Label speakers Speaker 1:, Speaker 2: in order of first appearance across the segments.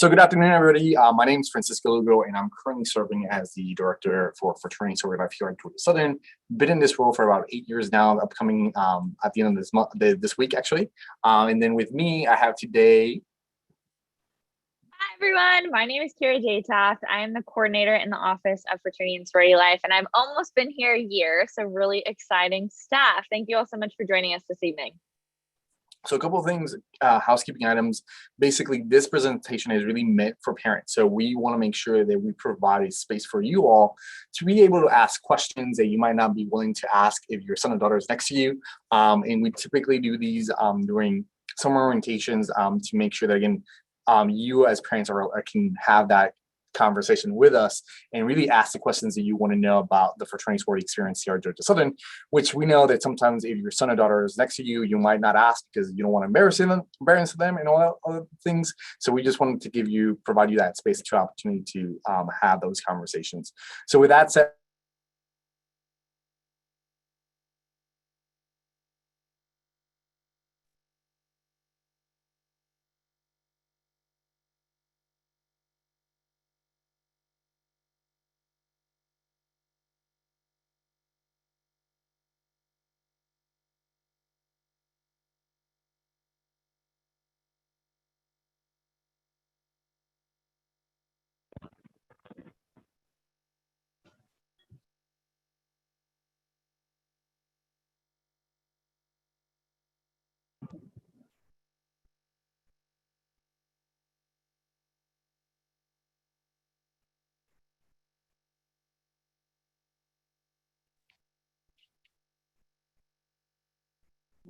Speaker 1: So good afternoon, everybody. My name is Francisco Lugo, and I'm currently serving as the director for Fraternity Sorority here at Georgia Southern. Been in this role for about 8 years now, upcoming at the end of this month, this week actually. And then with me, I have today.
Speaker 2: Hi, everyone. My name is Kira Jaytoft. I am the coordinator in the Office of Fraternity and Sorority Life, and I've almost been here a year, so really exciting stuff. Thank you all so much for joining us this evening.
Speaker 1: So a couple of things, housekeeping items. Basically, this presentation is really meant for parents. So we want to make sure that we provide a space for you all to be able to ask questions that you might not be willing to ask if your son or daughter is next to you. And we typically do these during summer orientations to make sure that, again, you as parents can have that conversation with us and really ask the questions that you want to know about the fraternity sorority experience here at Georgia Southern, which we know that sometimes if your son or daughter is next to you, you might not ask because you don't want to embarrass them and all that other things. So we just wanted to provide you that space to opportunity to have those conversations. So with that said,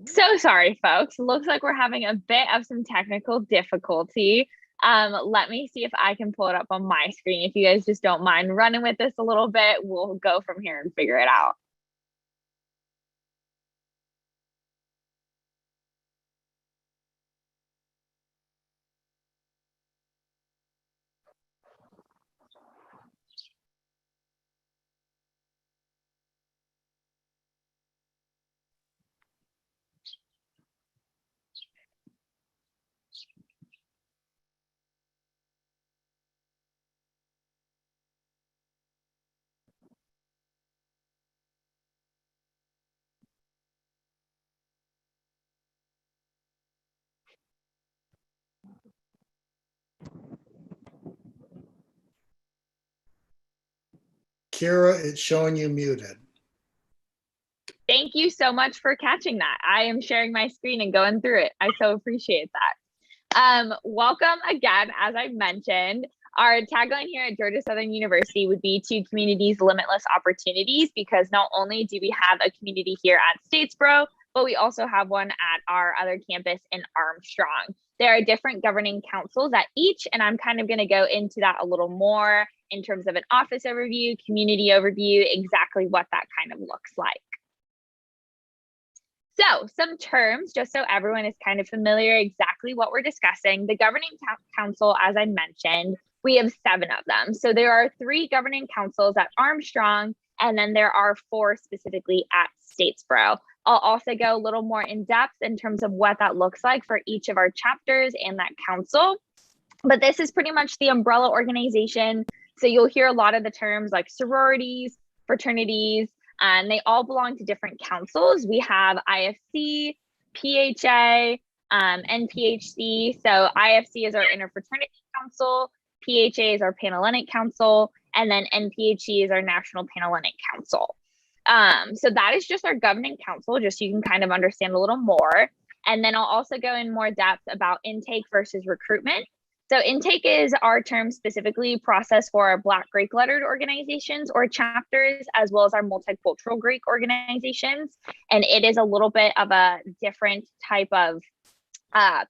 Speaker 2: So sorry, folks. Looks like we're having a bit of some technical difficulty. Let me see if I can pull it up on my screen. If you guys just don't mind running with this a little bit, we'll go from here and figure it out.
Speaker 3: Kira, it's showing you muted.
Speaker 2: Thank you so much for catching that. I am sharing my screen and going through it. I so appreciate that. Welcome again, as I mentioned. Our tagline here at Georgia Southern University would be to communities, limitless opportunities, because not only do we have a community here at Statesboro, but we also have one at our other campus in Armstrong. There are different governing councils at each, and I'm kind of going to go into that a little more in terms of an office overview, community overview, exactly what that kind of looks like. So some terms, just so everyone is kind of familiar exactly what we're discussing. The governing council, as I mentioned, we have 7 of them. So there are 3 governing councils at Armstrong, and then there are 4 specifically at Statesboro. I'll also go a little more in depth in terms of what that looks like for each of our chapters and that council. But this is pretty much the umbrella organization. So you'll hear a lot of the terms like sororities, fraternities, and they all belong to different councils. We have IFC, PHA, NPHC. So IFC is our Interfraternity Council, PHA is our Panhellenic Council, and then NPHC is our National Panhellenic Council. So that is just our governing council, just so you can kind of understand a little more. And then I'll also go in more depth about intake versus recruitment. So intake is our term specifically processed for our Black Greek lettered organizations or chapters, as well as our multicultural Greek organizations. And it is a little bit of a different type of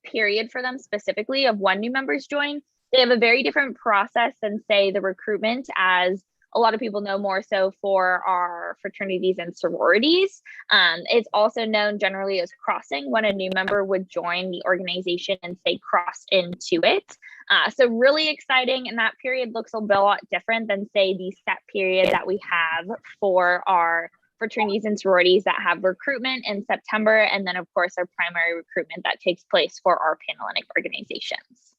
Speaker 2: period for them specifically of when new members join. They have a very different process than, say, the recruitment, as a lot of people know more so for our fraternities and sororities. It's also known generally as crossing, when a new member would join the organization and say cross into it. So really exciting, and that period looks a lot different than, say, the set period that we have for our fraternities and sororities that have recruitment in September, and then of course our primary recruitment that takes place for our Panhellenic organizations.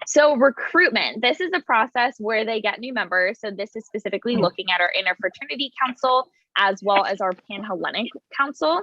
Speaker 2: So recruitment, this is a process where they get new members. So this is specifically looking at our interfraternity council as well as our Panhellenic council.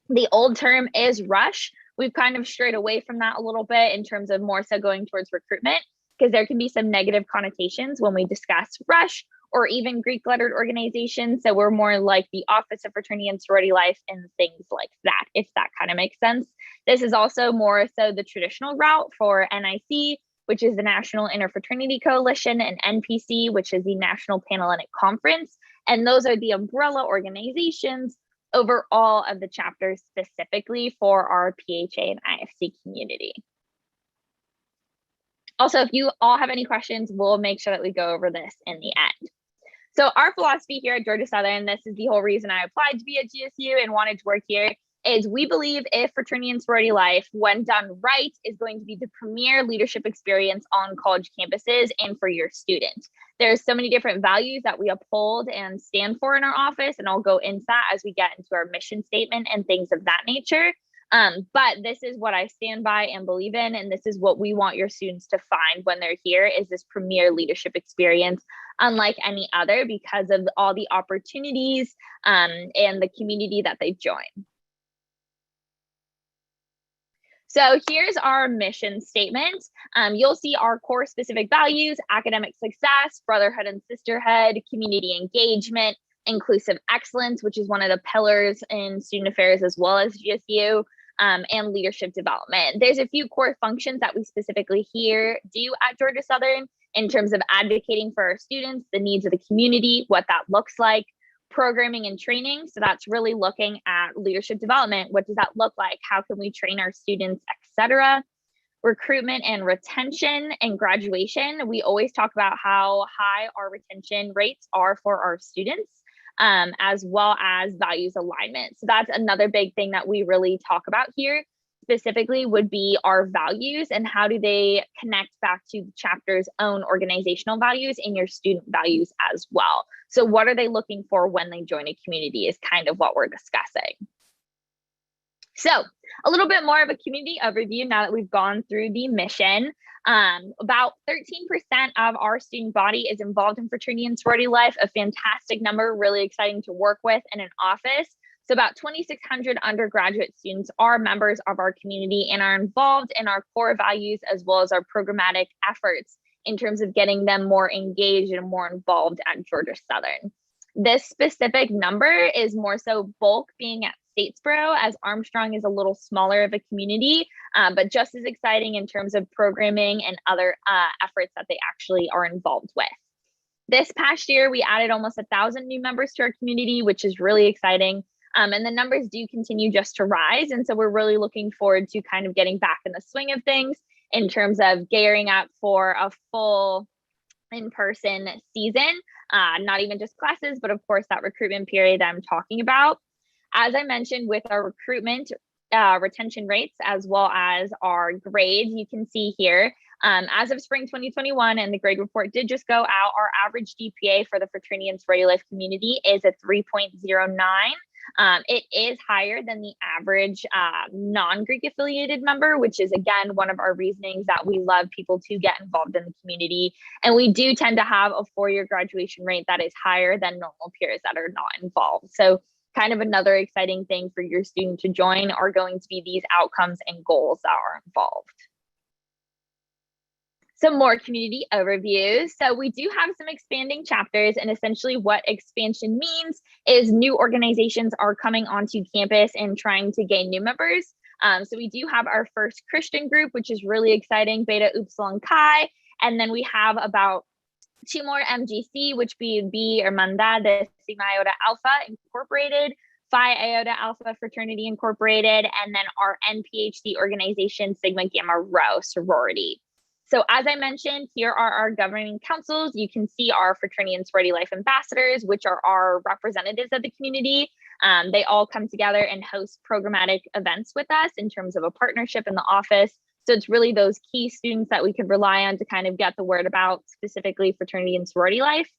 Speaker 2: The old term is rush. We've kind of strayed away from that a little bit in terms of more so going towards recruitment, because there can be some negative connotations when we discuss rush or even Greek lettered organizations. So we're more like the Office of Fraternity and Sorority Life and things like that, if that kind of makes sense. This is also more so the traditional route for NIC, which is the National Interfraternity Coalition, and NPC, which is the National Panhellenic Conference. And those are the umbrella organizations over all of the chapters specifically for our PHA and IFC community. Also, if you all have any questions, we'll make sure that we go over this in the end. So our philosophy here at Georgia Southern, this is the whole reason I applied to be at GSU and wanted to work here, is we believe if fraternity and sorority life, when done right, is going to be the premier leadership experience on college campuses and for your students. There's so many different values that we uphold and stand for in our office, and I'll go into that as we get into our mission statement and things of that nature. But this is what I stand by and believe in, and this is what we want your students to find when they're here, is this premier leadership experience unlike any other, because of all the opportunities and the community that they join. So here's our mission statement. You'll see our core specific values: academic success, brotherhood and sisterhood, community engagement, inclusive excellence, which is one of the pillars in student affairs as well as GSU, and leadership development. There's a few core functions that we specifically here do at Georgia Southern in terms of advocating for our students, the needs of the community, what that looks like, programming and training. So that's really looking at leadership development. What does that look like? How can we train our students, etc. Recruitment and retention and graduation. We always talk about how high our retention rates are for our students, as well as values alignment. So that's another big thing that we really talk about here specifically would be our values and how do they connect back to the chapter's own organizational values and your student values as well. So what are they looking for when they join a community is kind of what we're discussing. So a little bit more of a community overview now that we've gone through the mission. About 13% of our student body is involved in fraternity and sorority life, a fantastic number, really exciting to work with in an office. So about 2,600 undergraduate students are members of our community and are involved in our core values as well as our programmatic efforts in terms of getting them more engaged and more involved at Georgia Southern. This specific number is more so bulk being at Statesboro, as Armstrong is a little smaller of a community, but just as exciting in terms of programming and other efforts that they actually are involved with. This past year, we added almost 1,000 new members to our community, which is really exciting. And the numbers do continue just to rise. And so we're really looking forward to kind of getting back in the swing of things in terms of gearing up for a full in-person season, not even just classes, but of course that recruitment period that I'm talking about. As I mentioned, with our recruitment retention rates, as well as our grades, you can see here, as of spring 2021, and the grade report did just go out, our average GPA for the fraternity and sorority life community is a 3.09. It is higher than the average non-Greek affiliated member, which is, again, one of our reasonings that we love people to get involved in the community. And we do tend to have a 4-year graduation rate that is higher than normal peers that are not involved. So kind of another exciting thing for your student to join are going to be these outcomes and goals that are involved. Some more community overviews. So we do have some expanding chapters, and essentially what expansion means is new organizations are coming onto campus and trying to gain new members. So we do have our first Christian group, which is really exciting, Beta Upsilon Chi. And then we have about 2 more MGC, which would be Hermandad Sigma Iota Alpha Incorporated, Phi Iota Alpha Fraternity Incorporated, and then our NPHC organization, Sigma Gamma Rho Sorority. So as I mentioned, here are our governing councils. You can see our fraternity and sorority life ambassadors, which are our representatives of the community. They all come together and host programmatic events with us in terms of a partnership in the office. So it's really those key students that we could rely on to kind of get the word about specifically fraternity and sorority life.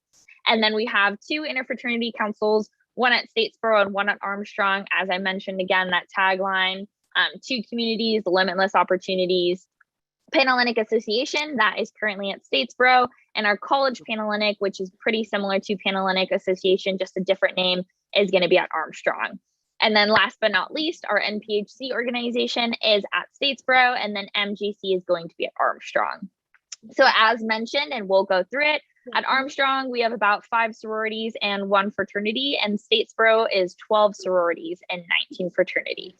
Speaker 2: And then we have 2 interfraternity councils, one at Statesboro and one at Armstrong. As I mentioned, again, that tagline, 2 communities, limitless opportunities. Panhellenic Association, that is currently at Statesboro, and our college Panhellenic, which is pretty similar to Panhellenic Association, just a different name, is going to be at Armstrong. And then last but not least, our NPHC organization is at Statesboro, and then MGC is going to be at Armstrong. So as mentioned, and we'll go through it, at Armstrong, we have about 5 sororities and 1 fraternity, and Statesboro is 12 sororities and 19 fraternities.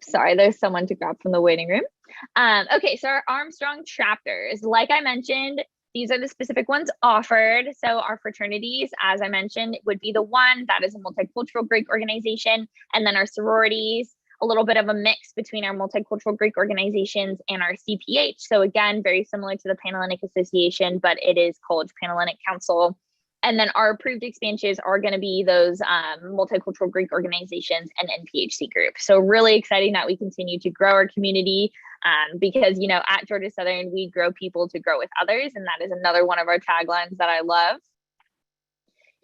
Speaker 2: Sorry, there's someone to grab from the waiting room. Okay, so our Armstrong chapters, like I mentioned, these are the specific ones offered. So our fraternities, as I mentioned, would be the one that is a multicultural Greek organization, and then our sororities, a little bit of a mix between our multicultural Greek organizations and our CPH. So again, very similar to the Panhellenic Association, but it is College Panhellenic Council. And then our approved expansions are going to be those multicultural Greek organizations and NPHC group. So really exciting that we continue to grow our community because, you know, at Georgia Southern, we grow people to grow with others. And that is another one of our taglines that I love.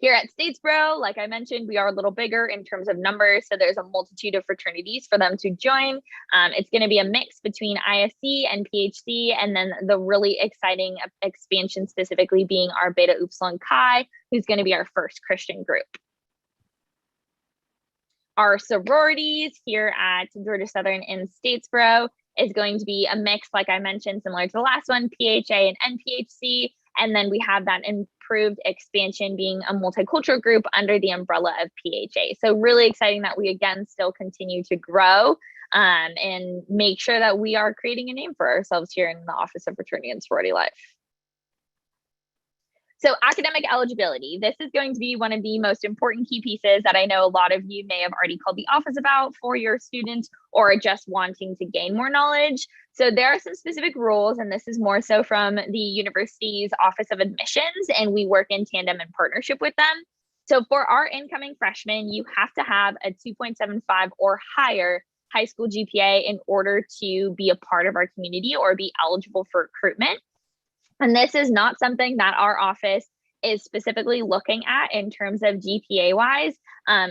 Speaker 2: Here at Statesboro, like I mentioned, we are a little bigger in terms of numbers. So there's a multitude of fraternities for them to join. It's going to be a mix between ISC and PHC, and then the really exciting expansion specifically being our Beta Upsilon Chi, who's going to be our first Christian group. Our sororities here at Georgia Southern in Statesboro is going to be a mix, like I mentioned, similar to the last one, PHA and NPHC. And then we have that improved expansion being a multicultural group under the umbrella of PHA. So really exciting that we, again, still continue to grow and make sure that we are creating a name for ourselves here in the Office of Fraternity and Sorority Life. So academic eligibility, this is going to be one of the most important key pieces that I know a lot of you may have already called the office about for your students or just wanting to gain more knowledge. So there are some specific rules, and this is more so from the university's Office of Admissions, and we work in tandem and partnership with them. So for our incoming freshmen, you have to have a 2.75 or higher high school GPA in order to be a part of our community or be eligible for recruitment. And this is not something that our office is specifically looking at in terms of GPA wise.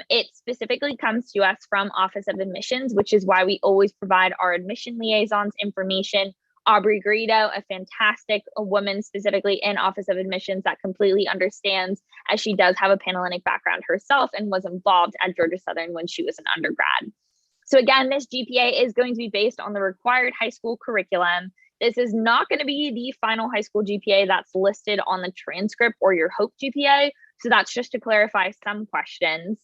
Speaker 2: It specifically comes to us from Office of Admissions, which is why we always provide our admission liaisons information. Aubrey Garrido, a fantastic woman specifically in Office of Admissions that completely understands, as she does have a Panhellenic background herself and was involved at Georgia Southern when she was an undergrad. So again, this GPA is going to be based on the required high school curriculum. This is not going to be the final high school GPA that's listed on the transcript or your HOPE GPA. So that's just to clarify some questions.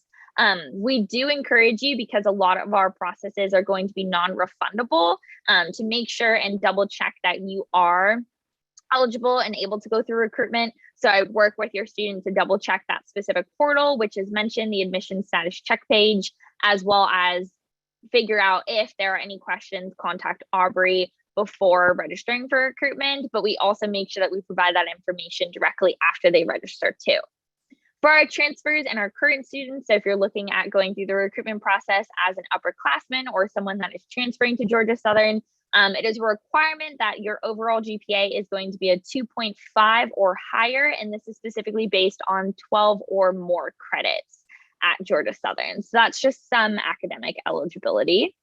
Speaker 2: We do encourage you, because a lot of our processes are going to be non-refundable, to make sure and double check that you are eligible and able to go through recruitment. So I would work with your student to double check that specific portal, which is mentioned, the admission status check page, as well as figure out if there are any questions, contact Aubrey before registering for recruitment, but we also make sure that we provide that information directly after they register too. For our transfers and our current students, so if you're looking at going through the recruitment process as an upperclassman or someone that is transferring to Georgia Southern, it is a requirement that your overall GPA is going to be a 2.5 or higher, and this is specifically based on 12 or more credits at Georgia Southern. So that's just some academic eligibility.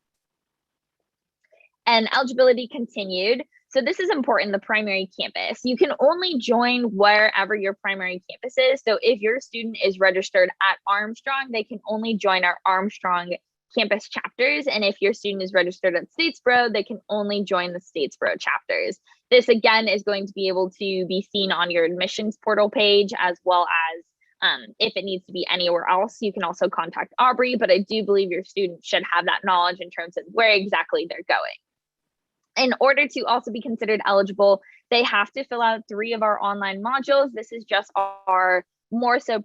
Speaker 2: And eligibility continued. So this is important, the primary campus. You can only join wherever your primary campus is. So if your student is registered at Armstrong, they can only join our Armstrong campus chapters. And if your student is registered at Statesboro, they can only join the Statesboro chapters. This again is going to be able to be seen on your admissions portal page, as well as if it needs to be anywhere else, you can also contact Aubrey, but I do believe your student should have that knowledge in terms of where exactly they're going. In order to also be considered eligible, they have to fill out 3 of our online modules. This is just our more so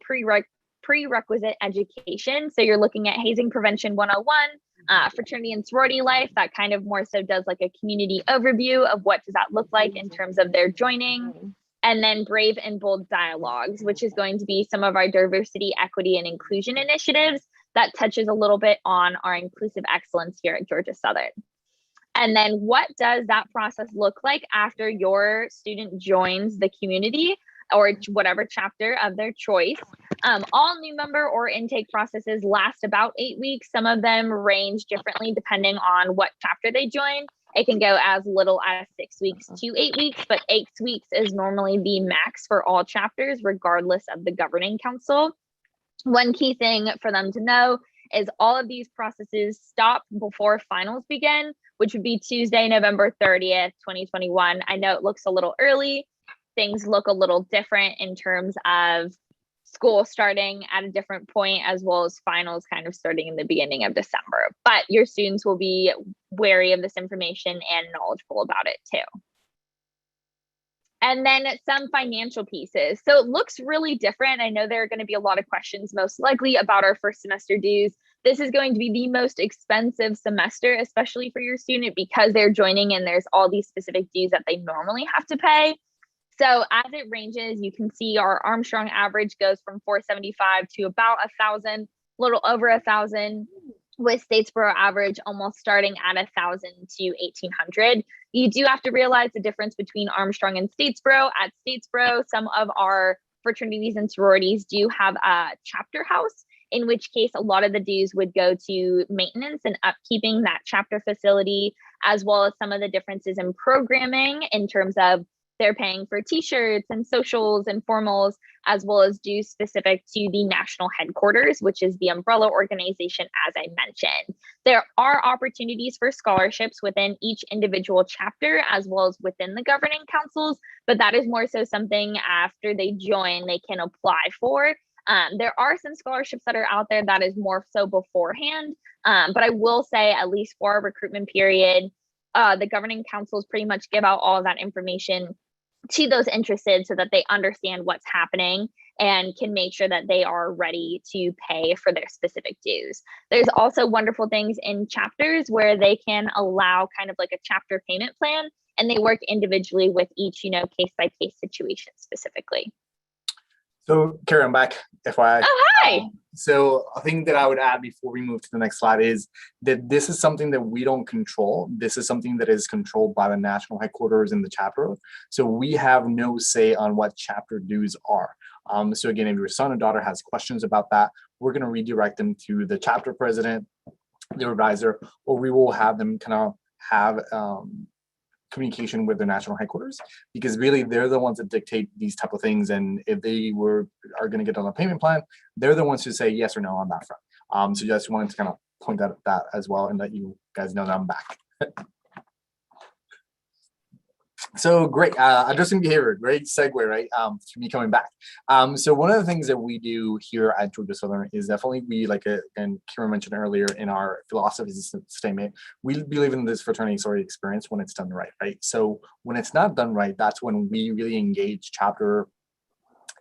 Speaker 2: prerequisite education. So you're looking at Hazing Prevention 101, Fraternity and Sorority Life, that kind of more so does like a community overview of what does that look like in terms of their joining. And then Brave and Bold Dialogues, which is going to be some of our diversity, equity, and inclusion initiatives that touches a little bit on our inclusive excellence here at Georgia Southern. And then what does that process look like after your student joins the community or whatever chapter of their choice? All new member or intake processes last about 8 weeks. Some of them range differently depending on what chapter they join. It can go as little as 6 weeks to 8 weeks, but 8 weeks is normally the max for all chapters, regardless of the governing council. One key thing for them to know is all of these processes stop before finals begin, which would be Tuesday, November 30th, 2021. I know it looks a little early. Things look a little different in terms of school starting at a different point, as well as finals kind of starting in the beginning of December. But your students will be wary of this information and knowledgeable about it too. And then some financial pieces. So it looks really different. I know there are going to be a lot of questions most likely about our first semester dues. This is going to be the most expensive semester, especially for your student, because they're joining and there's all these specific dues that they normally have to pay. So as it ranges, you can see our Armstrong average goes from 475 to about 1,000, a little over 1,000, with Statesboro average almost starting at 1,000 to 1,800. You do have to realize the difference between Armstrong and Statesboro. At Statesboro, some of our fraternities and sororities do have a chapter house, in which case a lot of the dues would go to maintenance and upkeeping that chapter facility, as well as some of the differences in programming in terms of they're paying for t-shirts and socials and formals, as well as dues specific to the national headquarters, which is the umbrella organization, as I mentioned. There are opportunities for scholarships within each individual chapter, as well as within the governing councils, but that is more so something after they join, they can apply for. There are some scholarships that are out there that is more so beforehand, but I will say, at least for our recruitment period, the governing councils pretty much give out all of that information to those interested so that they understand what's happening and can make sure that they are ready to pay for their specific dues. There's also wonderful things in chapters where they can allow kind of like a chapter payment plan, and they work individually with each, case by case situation specifically.
Speaker 1: So, Kara, I'm back, FYI.
Speaker 2: Oh, hi.
Speaker 1: So a thing that I would add before we move to the next slide is that this is something that we don't control. This is something that is controlled by the national headquarters in the chapter. So we have no say on what chapter dues are. So again, if your son or daughter has questions about that, we're going to redirect them to the chapter president, the advisor, or we will have them kind of have communication with the national headquarters, because really they're the ones that dictate these type of things. And if they are going to get on a payment plan, they're the ones who say yes or no on that front. So just wanted to kind of point out that as well and let you guys know that I'm back. So great, addressing behavior, great segue, right? To me coming back. So one of the things that we do here at Georgia Southern is definitely and Kira mentioned earlier in our philosophy statement, we believe in this fraternity sorority experience when it's done right? So when it's not done right, that's when we really engage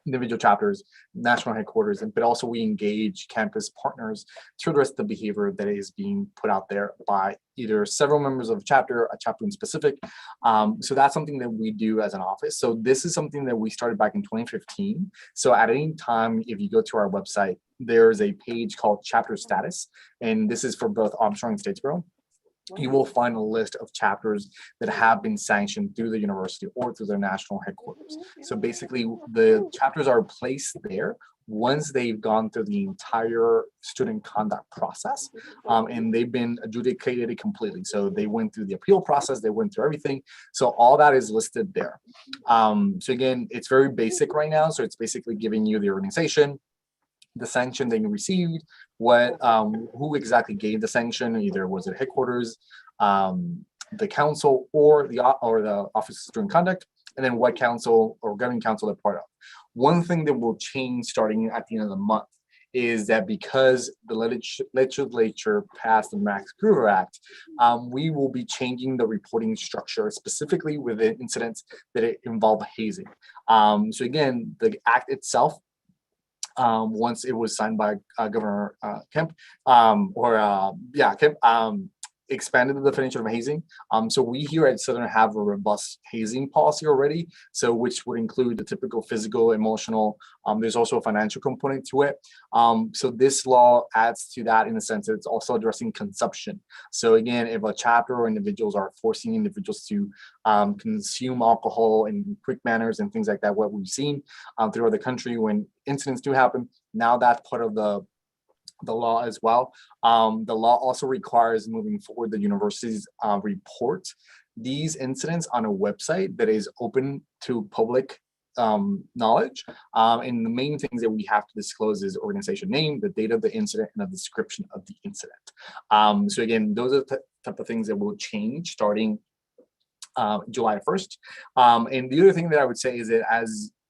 Speaker 1: individual chapters, national headquarters, but also we engage campus partners to address the behavior that is being put out there by either several members of a chapter in specific. So that's something that we do as an office. So this is something that we started back in 2015. So at any time, if you go to our website, there's a page called Chapter Status, and this is for both Armstrong and Statesboro. You will find a list of chapters that have been sanctioned through the university or through their national headquarters. So basically, the chapters are placed there once they've gone through the entire student conduct process, and they've been adjudicated completely. So they went through the appeal process, they went through everything. So all that is listed there. So again, it's very basic right now. So it's basically giving you the organization, the sanction that you received, who exactly gave the sanction, either was it headquarters, the council, or the Office of Student Conduct, and then what council or governing council they're part of. One thing that will change starting at the end of the month is that because the legislature passed the Max Gruber Act, we will be changing the reporting structure specifically with the incidents that involve hazing. So again, the act itself, once it was signed by Governor Kemp, expanded the definition of hazing. So we here at Southern have a robust hazing policy already, so which would include the typical physical, emotional. There's also a financial component to it. So this law adds to that in the sense that it's also addressing consumption. So again, if a chapter or individuals are forcing individuals to consume alcohol in quick manners and things like that, what we've seen throughout the country when incidents do happen, Now that's part of the law as well. The law also requires moving forward the universities report these incidents on a website that is open to public knowledge. And the main things that we have to disclose is organization name, the date of the incident, and a description of the incident. So again, those are the type of things that will change starting July 1st. And the other thing that I would say is that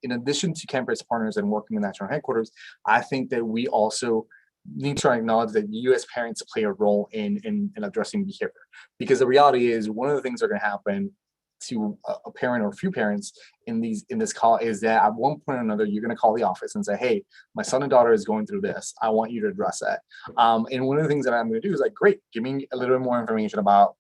Speaker 1: in addition to campus partners and working with national headquarters, I think that we also need to acknowledge that you as parents play a role in addressing behavior, because the reality is one of the things that are going to happen to a parent or a few parents in this call is that at one point or another you're going to call the office and say, hey, my son and daughter is going through this, I want you to address that. And one of the things that I'm going to do is like, great, give me a little bit more information about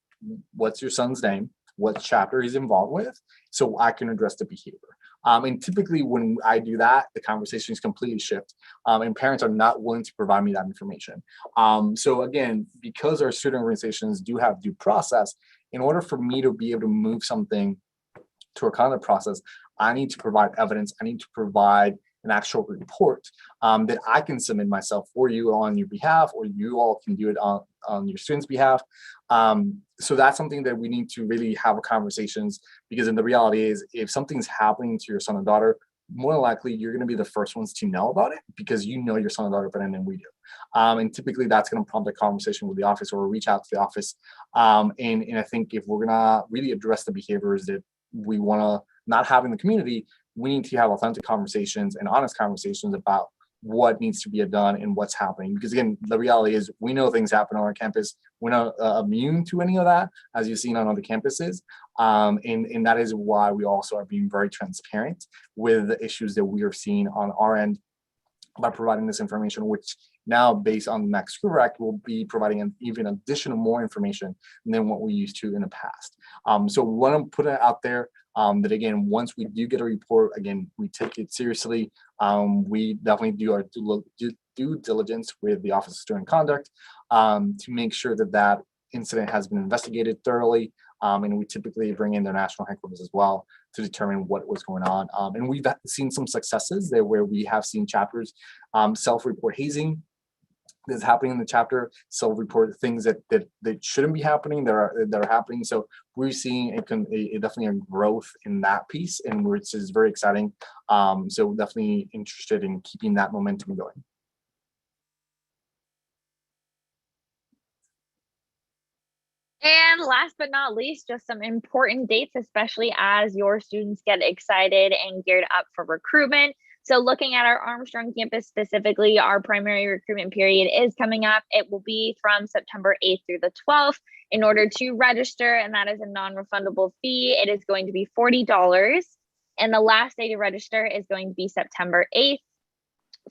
Speaker 1: what's your son's name, what chapter he's involved with, so I can address the behavior. And typically when I do that, the conversation is completely shift, and parents are not willing to provide me that information. So again, because our student organizations do have due process, in order for me to be able to move something to a conduct process, I need to provide evidence. I need to provide an actual report that I can submit myself for you on your behalf, or you all can do it on your students' behalf. So that's something that we need to really have conversations, because in the reality is if something's happening to your son or daughter, more than likely you're going to be the first ones to know about it, because you know your son or daughter better than we do. And typically that's going to prompt a conversation with the office or reach out to the office. And I think if we're going to really address the behaviors that we want to not have in the community, we need to have authentic conversations and honest conversations about what needs to be done and what's happening. Because again, the reality is we know things happen on our campus. We're not immune to any of that, as you've seen on other campuses. And that is why we also are being very transparent with the issues that we are seeing on our end by providing this information, which now based on the Max Screw Act will be providing even additional more information than what we used to in the past. So we want to put it out there that again, once we do get a report, again, we take it seriously. We definitely do our due diligence with the Office of Student Conduct to make sure that that incident has been investigated thoroughly. And we typically bring in their national headquarters as well to determine what was going on. And we've seen some successes there where we have seen chapters self-report hazing that's happening in the chapter, self-report things that shouldn't be happening that are happening. So we're seeing definitely a growth in that piece, and which is very exciting. So definitely interested in keeping that momentum going.
Speaker 2: And last but not least, just some important dates, especially as your students get excited and geared up for recruitment. So looking at our Armstrong campus specifically, our primary recruitment period is coming up. It will be from September 8th through the 12th. In order to register, and that is a non-refundable fee, it is going to be $40. And the last day to register is going to be September 8th.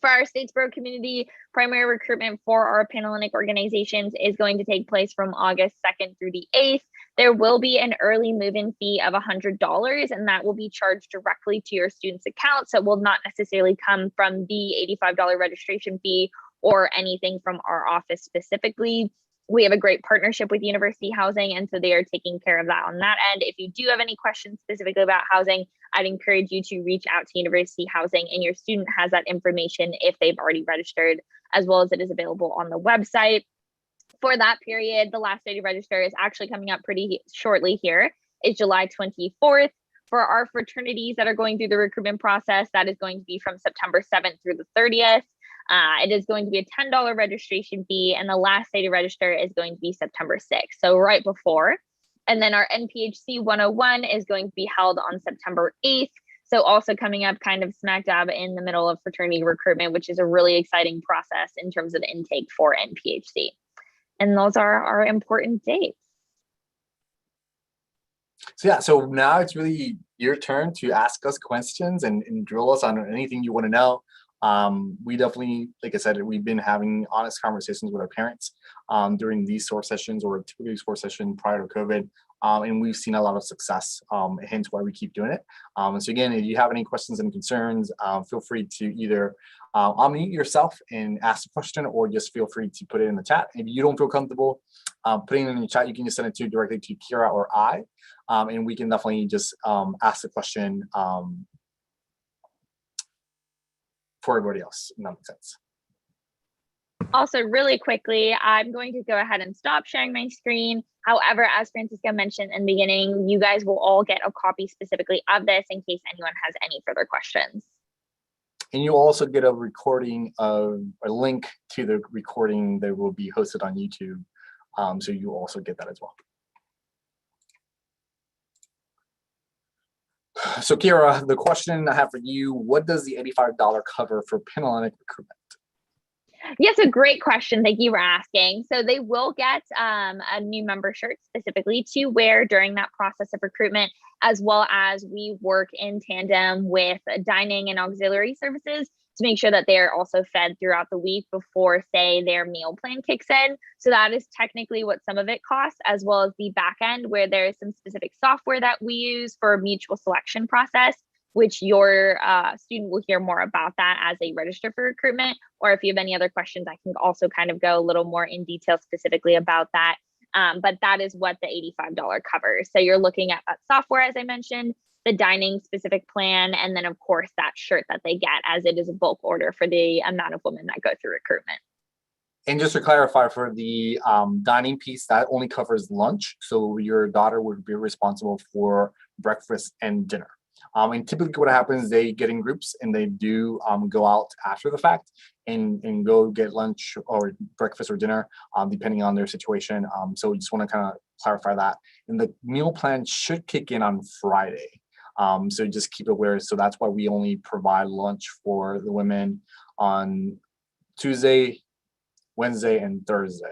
Speaker 2: For our Statesboro community, primary recruitment for our Panhellenic organizations is going to take place from August 2nd through the 8th. There will be an early move-in fee of $100, and that will be charged directly to your student's account. So it will not necessarily come from the $85 registration fee or anything from our office specifically. We have a great partnership with University Housing, and so they are taking care of that on that end. If you do have any questions specifically about housing, I'd encourage you to reach out to University Housing, and your student has that information if they've already registered, as well as it is available on the website. For that period, the last day to register is actually coming up pretty shortly here. It's July 24th. For our fraternities that are going through the recruitment process, that is going to be from September 7th through the 30th. It is going to be a $10 registration fee, and the last day to register is going to be September 6th, so right before. And then our NPHC 101 is going to be held on September 8th. So also coming up kind of smack dab in the middle of fraternity recruitment, which is a really exciting process in terms of intake for NPHC. And those are our important dates.
Speaker 1: So yeah, so now it's really your turn to ask us questions and drill us on anything you want to know. We definitely, like I said, we've been having honest conversations with our parents during these SOAR sessions, or typically SOAR session prior to COVID. And we've seen a lot of success, hence why we keep doing it. And so again, if you have any questions and concerns, feel free to either unmute yourself and ask the question, or just feel free to put it in the chat. If you don't feel comfortable putting it in the chat, you can just send it directly to Kira or I, and we can definitely just ask the question for everybody else, if that makes sense.
Speaker 2: Also, really quickly, I'm going to go ahead and stop sharing my screen. However, as Francisca mentioned in the beginning, you guys will all get a copy specifically of this in case anyone has any further questions.
Speaker 1: And you also get a recording of a link to the recording that will be hosted on YouTube. So you also get that as well. So Kira, the question I have for you, what does the $85 cover for Panhellenic recruitment?
Speaker 2: Yes, a great question. Thank you for asking. So they will get a new member shirt specifically to wear during that process of recruitment, as well as we work in tandem with dining and auxiliary services to make sure that they're also fed throughout the week before, say, their meal plan kicks in. So that is technically what some of it costs, as well as the back end where there is some specific software that we use for a mutual selection process, which your student will hear more about that as they register for recruitment. Or if you have any other questions, I can also kind of go a little more in detail specifically about that. But that is what the $85 covers. So you're looking at that software, as I mentioned, the dining specific plan, and then of course that shirt that they get, as it is a bulk order for the amount of women that go through recruitment.
Speaker 1: And just to clarify, for the dining piece, that only covers lunch. So your daughter would be responsible for breakfast and dinner. And typically what happens, they get in groups and they do go out after the fact and go get lunch or breakfast or dinner, depending on their situation. So we just want to kind of clarify that. And the meal plan should kick in on Friday. So just keep aware. So that's why we only provide lunch for the women on Tuesday, Wednesday, and Thursday.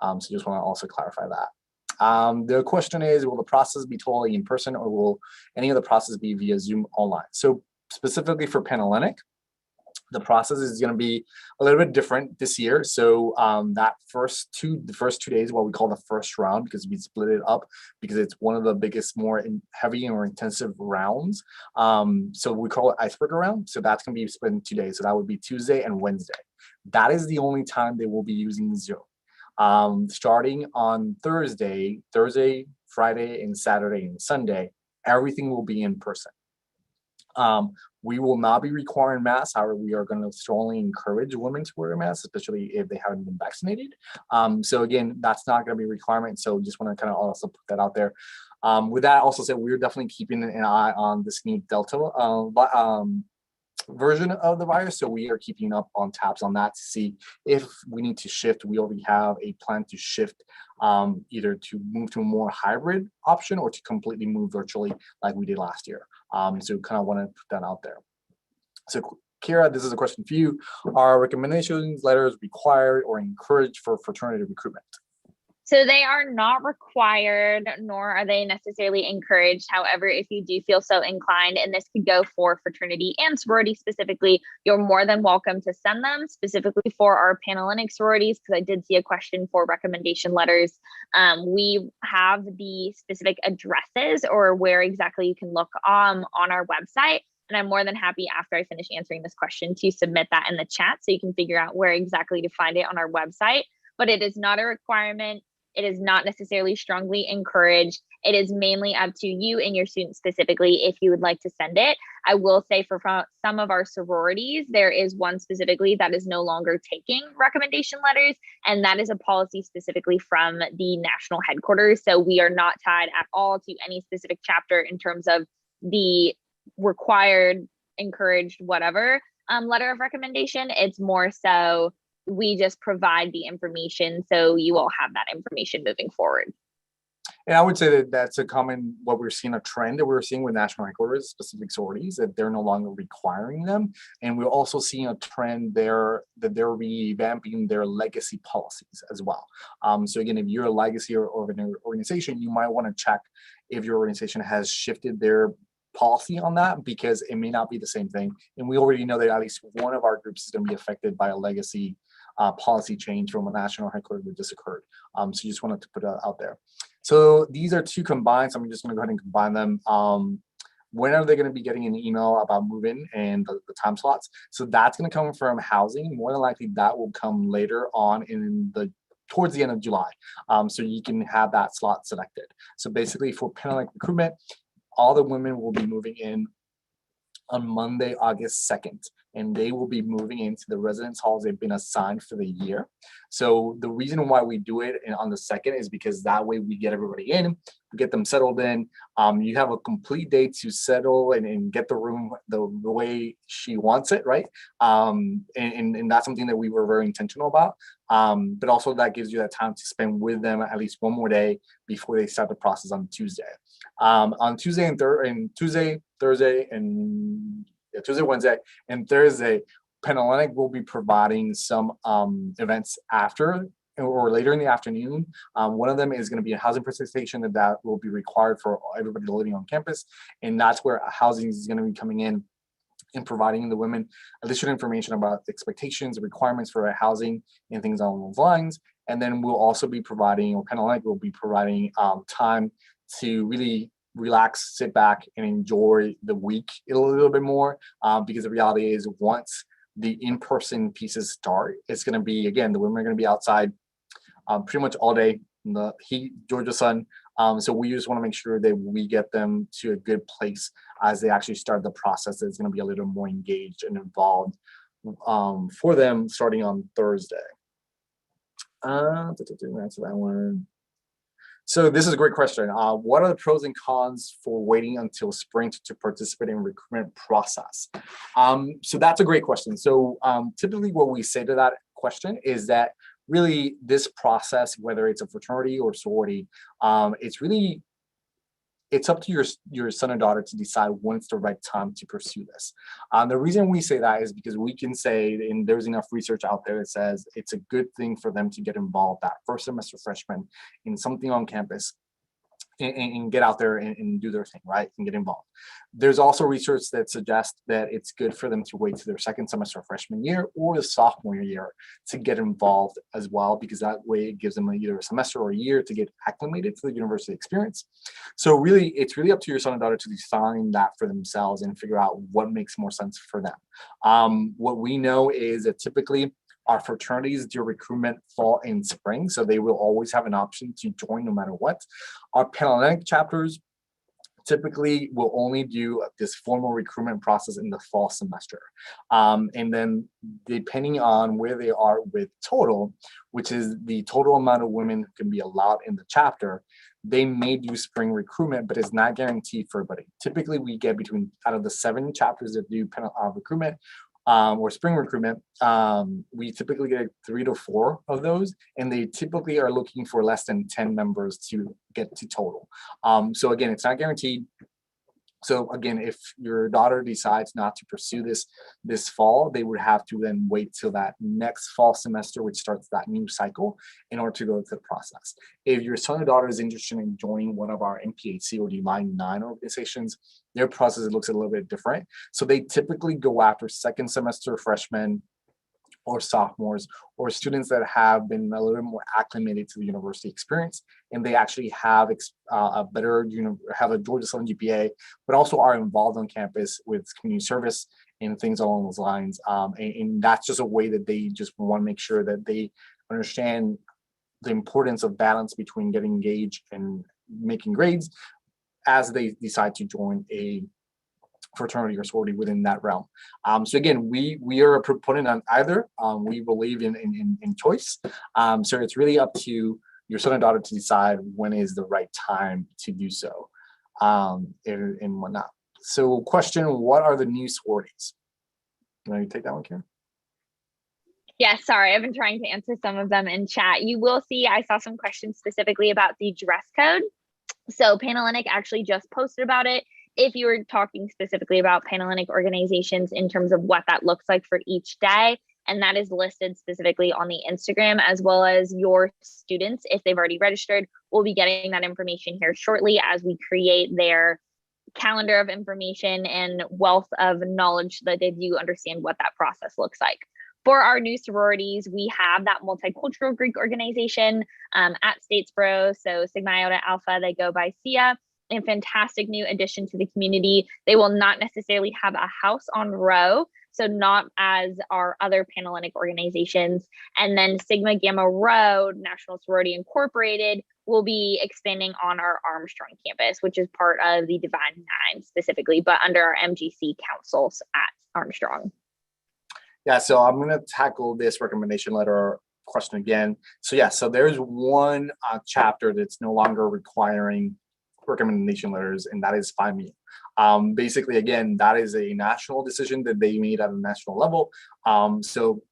Speaker 1: So just want to also clarify that. The question is, will the process be totally in person, or will any of the process be via Zoom online? So specifically for Panhellenic, the process is going to be a little bit different this year. So the first 2 days, what we call the first round, because we split it up because it's one of the biggest, more heavy or intensive rounds. So we call it icebreaker round. So that's going to be split in 2 days. So that would be Tuesday and Wednesday. That is the only time they will be using Zoom. Starting on Thursday, Friday, and Saturday and Sunday, everything will be in person. We will not be requiring masks. However, we are going to strongly encourage women to wear masks, especially if they haven't been vaccinated. So again, that's not going to be a requirement. So just want to kind of also put that out there. With that, also said, we're definitely keeping an eye on this new Delta version of the virus. So we are keeping up on tabs on that to see if we need to shift. We already have a plan to shift, either to move to a more hybrid option or to completely move virtually like we did last year. So kind of want to put that out there. So Kira, this is a question for you. Are recommendations letters required or encouraged for fraternity recruitment?
Speaker 2: So they are not required, nor are they necessarily encouraged. However, if you do feel so inclined, and this could go for fraternity and sorority specifically, you're more than welcome to send them, specifically for our Panhellenic sororities, because I did see a question for recommendation letters. We have the specific addresses or where exactly you can look on our website. And I'm more than happy, after I finish answering this question, to submit that in the chat so you can figure out where exactly to find it on our website. But it is not a requirement. It is not necessarily strongly encouraged. It is mainly up to you and your students specifically if you would like to send it. I will say for some of our sororities, there is one specifically that is no longer taking recommendation letters, and that is a policy specifically from the national headquarters. So we are not tied at all to any specific chapter in terms of the required, encouraged, whatever letter of recommendation. It's more so we just provide the information so you all have that information moving forward.
Speaker 1: And I would say that that's a common, what we're seeing, a trend that we're seeing with national headquarters, specific sororities, that they're no longer requiring them. And we're also seeing a trend there that they're revamping their legacy policies as well. So again, if you're a legacy or an organization, you might want to check if your organization has shifted their policy on that, because it may not be the same thing. And we already know that at least one of our groups is going to be affected by a legacy policy change from a national headquarters that just occurred. So you just wanted to put that out there. So these are two combined. So I'm just going to go ahead and combine them. When are they going to be getting an email about move-in and the time slots? So that's going to come from housing. More than likely, that will come later on towards the end of July. So you can have that slot selected. So basically, for Panhellenic recruitment, all the women will be moving in on Monday, August 2nd. and they will be moving into the residence halls they've been assigned for the year. So the reason why we do it on the 2nd is because that way we get everybody in, we get them settled in. You have a complete day to settle and get the room the way she wants it, right? And that's something that we were very intentional about. But also that gives you that time to spend with them at least one more day before they start the process on Tuesday. On Tuesday, Wednesday, and Thursday, Panhellenic will be providing some events after or later in the afternoon. One of them is going to be a housing presentation that will be required for everybody living on campus, and that's where housing is going to be coming in and providing the women additional information about the expectations, requirements for housing, and things along those lines. And then we'll also be providing, or Panhellenic will be providing time to really relax, sit back, and enjoy the week a little bit more, because the reality is once the in-person pieces start, it's going to be, again, the women are going to be outside pretty much all day in the heat, Georgia sun. So we just want to make sure that we get them to a good place as they actually start the process. That's going to be a little more engaged and involved for them starting on Thursday. Answer that one. So this is a great question. What are the pros and cons for waiting until spring to participate in recruitment process? So that's a great question. So typically what we say to that question is that really this process, whether it's a fraternity or sorority, it's up to your son or daughter to decide when it's the right time to pursue this. The reason we say that is because we can say, and there's enough research out there that says it's a good thing for them to get involved that first semester freshman in something on campus and get out there and do their thing, right? And get involved. There's also research that suggests that it's good for them to wait to their second semester freshman year or the sophomore year to get involved as well, because that way it gives them either a semester or a year to get acclimated to the university experience. So really, it's really up to your son and daughter to define that for themselves and figure out what makes more sense for them. What we know is that typically our fraternities do recruitment fall and spring, so they will always have an option to join no matter what. Our Panhellenic chapters typically will only do this formal recruitment process in the fall semester. And then depending on where they are with total, which is the total amount of women who can be allowed in the chapter, they may do spring recruitment, but it's not guaranteed for everybody. Typically we get between, out of the 7 chapters that do recruitment, or spring recruitment, we typically get 3 to 4 of those, and they typically are looking for less than 10 members to get to total. So again, it's not guaranteed. So again, if your daughter decides not to pursue this fall, they would have to then wait till that next fall semester, which starts that new cycle, in order to go through the process. If your son or daughter is interested in joining one of our MPHC or Divine 9 organizations, their process looks a little bit different. So they typically go after second semester freshmen or sophomores or students that have been a little bit more acclimated to the university experience, and they actually have a better, have a Georgia Southern GPA, but also are involved on campus with community service and things along those lines. And that's just a way that they just want to make sure that they understand the importance of balance between getting engaged and making grades as they decide to join a fraternity or sorority within that realm. So again, we are a proponent on either. We believe in choice. So it's really up to your son and daughter to decide when is the right time to do so, and whatnot. So question, what are the new sororities? Can you take that one, Karen?
Speaker 2: Yeah, sorry, I've been trying to answer some of them in chat. You will see, I saw some questions specifically about the dress code. So Panhellenic actually just posted about it. If you were talking specifically about Panhellenic organizations in terms of what that looks like for each day, and that is listed specifically on the Instagram, as well as your students, if they've already registered, we'll be getting that information here shortly as we create their calendar of information and wealth of knowledge so that they do understand what that process looks like. For our new sororities, we have that multicultural Greek organization at Statesboro. So Sigma Iota Alpha, they go by SIA. A fantastic new addition to the community. They will not necessarily have a house on row, so not as our other Panhellenic organizations. And then Sigma Gamma Rho, National Sorority Incorporated, will be expanding on our Armstrong campus, which is part of the Divine 9 specifically, but under our MGC councils at Armstrong.
Speaker 1: Yeah, so I'm gonna tackle this recommendation letter question again. So yeah, so there's one chapter that's no longer requiring recommendation letters, and that is Find Me. Basically, again, that is a national decision that they made at a national level. So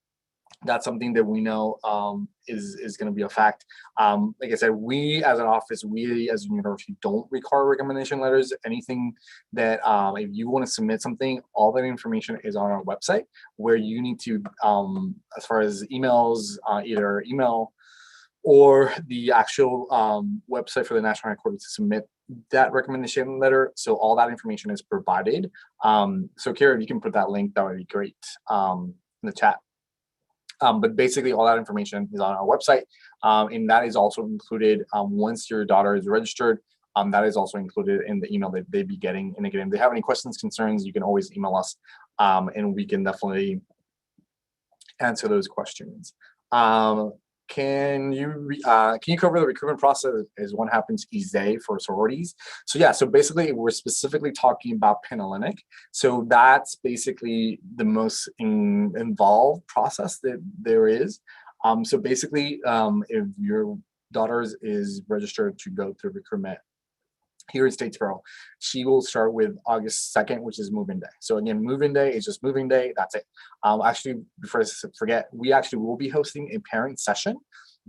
Speaker 1: that's something that we know is going to be a fact. Like I said, we as an office, we as a university don't require recommendation letters. Anything that if you want to submit something, all that information is on our website, where you need to, as far as emails, either email or the actual website for the national headquarters to submit that recommendation letter. So all that information is provided. So Kira, if you can put that link, that would be great in the chat. But basically all that information is on our website. And that is also included once your daughter is registered. That is also included in the email that they'd be getting. And again, if they have any questions, concerns, you can always email us and we can definitely answer those questions. Can you cover the recruitment process as what happens each day for sororities? So yeah, so basically we're specifically talking about Panhellenic. So that's basically the most involved process that there is. So basically, if your daughter is registered to go through recruitment here in Statesboro, she will start with August 2nd, which is move-in day. So again, move-in day is just moving day, that's it. Actually, before I forget, we actually will be hosting a parent session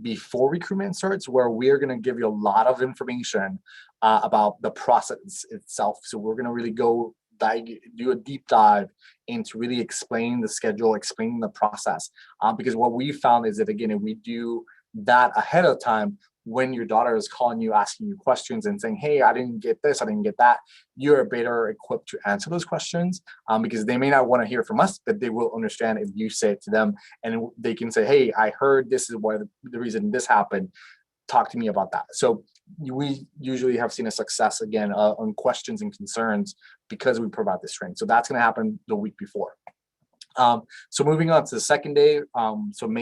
Speaker 1: before recruitment starts, where we're gonna give you a lot of information about the process itself. So we're gonna really do a deep dive into really explain the schedule, explaining the process. Because what we found is that, again, if we do that ahead of time, when your daughter is calling you, asking you questions and saying, hey, I didn't get this, I didn't get that, you're better equipped to answer those questions because they may not want to hear from us, but they will understand if you say it to them and they can say, hey, I heard this is why the reason this happened. Talk to me about that. So we usually have seen a success again on questions and concerns because we provide this training. So that's going to happen the week before. So moving on to the second day, so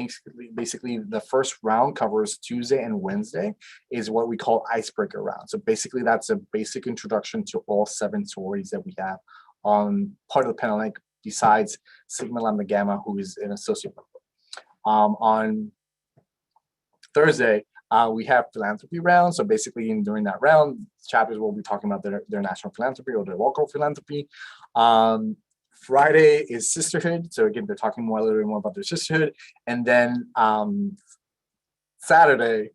Speaker 1: basically the first round covers Tuesday and Wednesday is what we call icebreaker round. So basically that's a basic introduction to all 7 sororities that we have on part of the Panhellenic besides Sigma Lambda Gamma, who is an associate member. On Thursday, we have philanthropy round. So basically during that round, chapters will be talking about their national philanthropy or their local philanthropy. Friday is sisterhood. So again, they're talking a little bit more about their sisterhood. And then Saturday,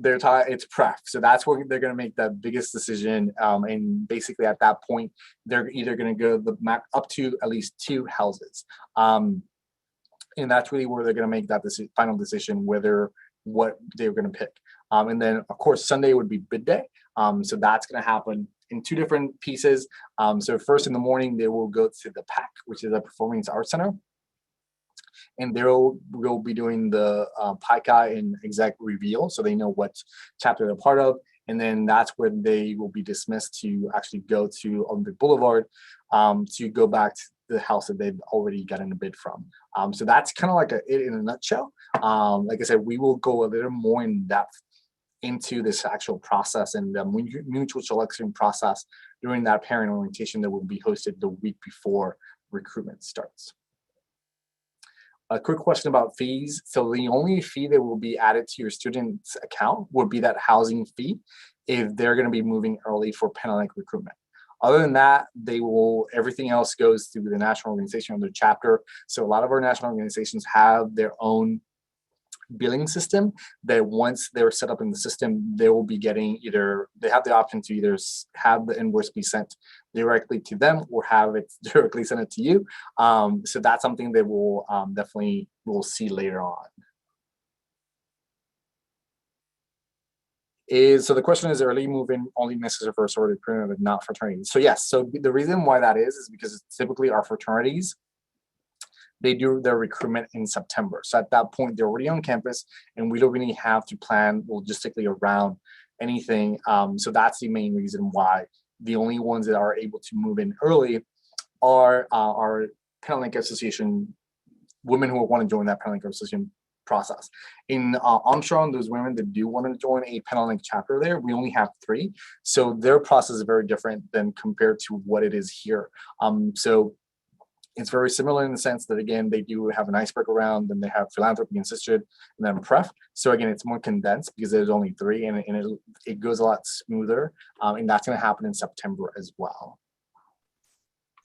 Speaker 1: it's pref. So that's where they're going to make the biggest decision. And basically at that point, they're either going to go up to at least 2 houses. And that's really where they're going to make that final decision, what they're going to pick. And then of course, Sunday would be bid day. So that's going to happen in 2 different pieces. So first in the morning, they will go to the PAC, which is a Performing Arts Center. And we'll be doing the PICA and exec reveal, so they know what chapter they're part of. And then that's when they will be dismissed to actually go to Olympic Boulevard to go back to the house that they've already gotten a bid from. So that's kind of like it in a nutshell. Like I said, we will go a little more in depth into this actual process and the mutual selection process during that parent orientation that will be hosted the week before recruitment starts. A quick question about fees. So the only fee that will be added to your student's account would be that housing fee if they're going to be moving early for Panhellenic recruitment. Other than that, everything else goes through the national organization or their chapter. So a lot of our national organizations have their own billing system that once they're set up in the system, they will be getting they have the option to either have the invoice be sent directly to them or have it directly sent to you. So that's something that we'll definitely see later on. So the question is, early move-in only necessary for a sorority but not fraternities? So yes, so the reason why that is because typically our fraternities, they do their recruitment in September. So at that point, they're already on campus and we don't really have to plan logistically around anything. So that's the main reason why the only ones that are able to move in early are our Panhellenic Association, women who want to join that Panhellenic Association process. In Armstrong, those women that do want to join a Panhellenic chapter there, we only have 3. So their process is very different than compared to what it is here. So It's very similar in the sense that, again, they do have an icebreaker round, then they have philanthropy and sisterhood, and then pref. So again, it's more condensed because there's only 3, and it goes a lot smoother. And that's going to happen in September as well.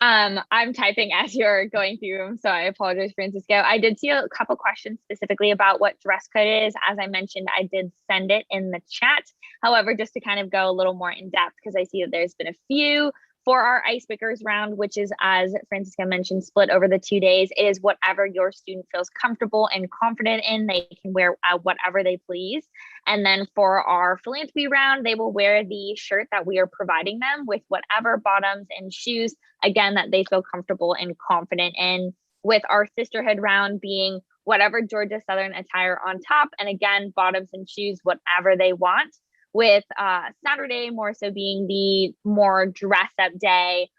Speaker 2: I'm typing as you're going through them, so I apologize, Francisco. I did see a couple questions specifically about what dress code is. As I mentioned, I did send it in the chat. However, just to kind of go a little more in depth, because I see that there's been a few for our icebreakers round, which is, as Francisco mentioned, split over the 2 days. It is whatever your student feels comfortable and confident in. They can wear whatever they please. And then for our philanthropy round, they will wear the shirt that we are providing them with whatever bottoms and shoes, again, that they feel comfortable and confident in, with our sisterhood round being whatever Georgia Southern attire on top, and again, bottoms and shoes, whatever they want, with Saturday more so being the more dress up day,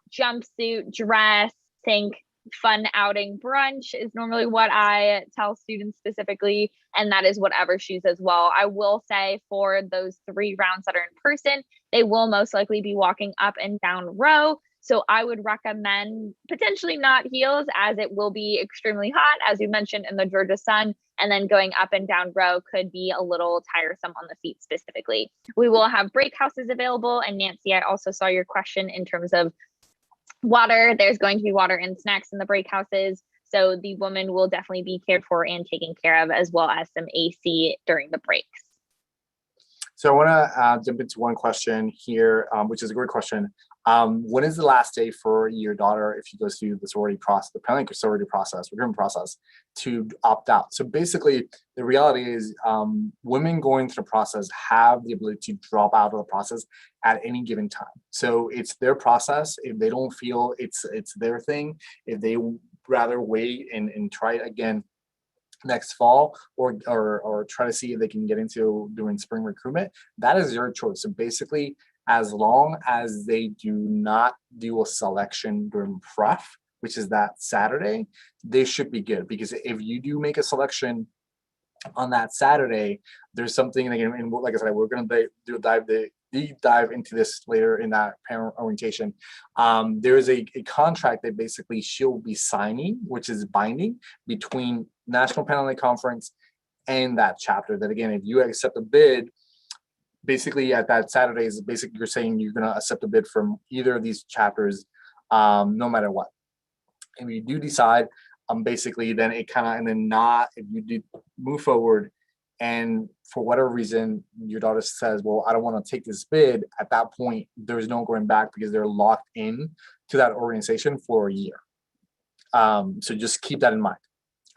Speaker 2: jumpsuit, dress, think fun outing brunch is normally what I tell students specifically, and that is whatever shoes as well. I will say for those 3 rounds that are in person, they will most likely be walking up and down row. So I would recommend potentially not heels, as it will be extremely hot, as you mentioned, in the Georgia sun, and then going up and down row could be a little tiresome on the feet specifically. We will have break houses available. And Nancy, I also saw your question in terms of water. There's going to be water and snacks in the break houses. So the woman will definitely be cared for and taken care of, as well as some AC during the breaks.
Speaker 1: So I want to jump into one question here, which is a great question. When is the last day for your daughter, if she goes through the sorority process, the Panhellenic sorority process, recruitment process, to opt out? So basically, the reality is women going through the process have the ability to drop out of the process at any given time. So it's their process. If they don't feel it's their thing, if they rather wait and try it again next fall, or try to see if they can get into doing spring recruitment, that is your choice. So basically, as long as they do not do a selection during pref, which is that Saturday, they should be good. Because if you do make a selection on that Saturday, there's something, again, and like I said, we're going to do a deep dive into this later in that parent orientation. There is a contract that basically she'll be signing, which is binding, between National Panhellenic Conference and that chapter. That, again, if you accept a bid, basically at that Saturday is basically you're saying you're going to accept a bid from either of these chapters, no matter what. And you do decide, basically, then it kind of, and then not, if you do move forward and for whatever reason your daughter says, well, I don't want to take this bid, at that point there's no going back, because they're locked in to that organization for a year. So just keep that in mind.